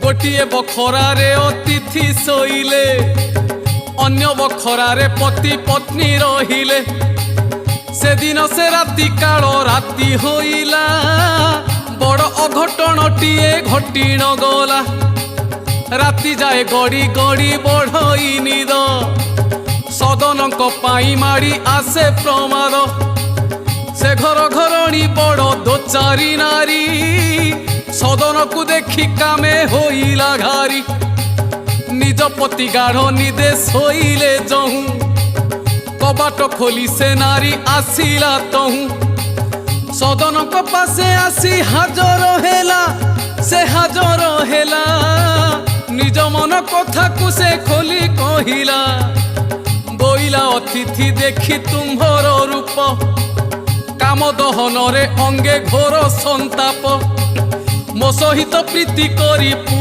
गोटिए बखरारे अतिथि शोइले अन्य बखरारे पति पत्नी रहिले से दिन से राति काल राति होइला बड़ अघटनटिए घटी न गला राति जाए गड़ी गड़ी बढ़ई निद सदनक पाई माड़ी आसे प्रमाद से घर घरणी बड़ दोचारी नारी सदन को देखी कामे होइला घारी निज पति गाढ़ निदे शोइले जहूँ कबाट खोली से नारी आसिला तहूँ सदन को पासे आसी हाजर हेला से हाजर हेला निज मन कथा को से खोली कहिला बोइला अतिथि देखी तुम्भर रूप काम दहन रे अंगे घोर संताप मो सहित प्रीति करी